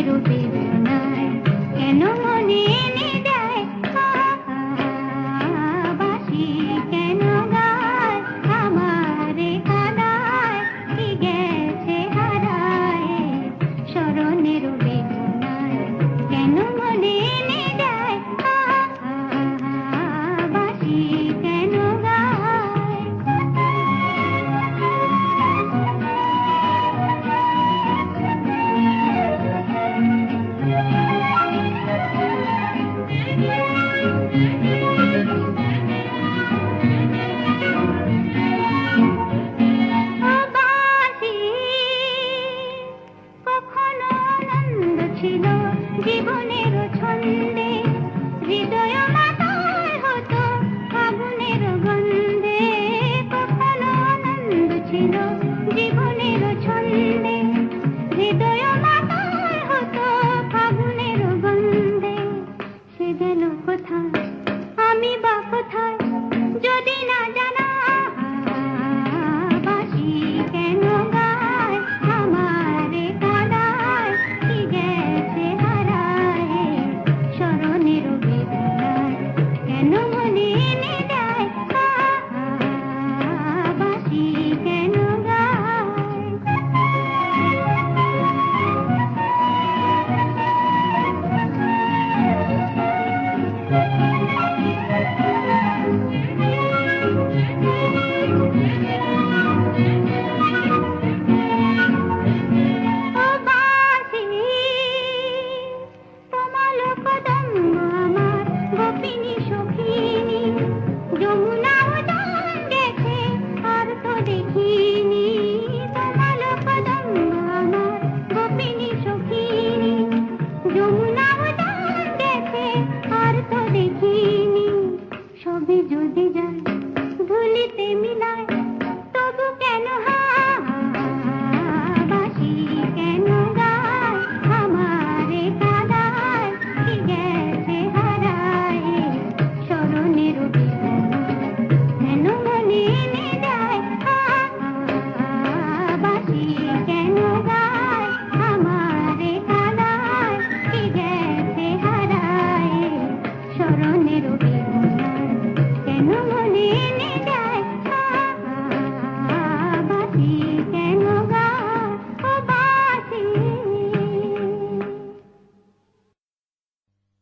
স্মরণেরও বেদনায় কেন মনে এনে দেয় বাঁশি কেন গায় আমারে কাঁদায় কি গেছে হারায় স্মরণেরও বেদনায় কেন মনে এনে দেয় বাঁশি কেন গায় ছিল জীবনের ছন্দে হৃদয় মাতাল হতো ফাগুনের গন্ধে কখনো আনন্দ ছিল জীবনের ছন্দে হৃদয় মাতাল হতো ফাগুনের গন্ধে সে গেল কোথায় আমি বা কোথায় যদি না জানা বাঁশি কেন গায় আমারে কাঁদায় কি গেছে হারায় স্মরণেরও বেদনায় কেন মনে এনে দেয় বাঁশি কেন গায় গোপিনী সখিনী যমুনা উদান গেছে আর তো দেখিনি তোমার কদম্ব আমার গোপিনী সখিনী যমুনা উদান গেছে আর তো দেখিনি সবে যদি যায় ধুলিতে মিলায় তবু কেন বাঁশি কেন গায় আমারে কাঁদায় কি গেছে হারায় স্মরণেরও বেদনায় কেন মনে এনে দেয় বাঁশি কেন গায় আমারে কাঁদায় কি গেছে হারায় স্মরণেরও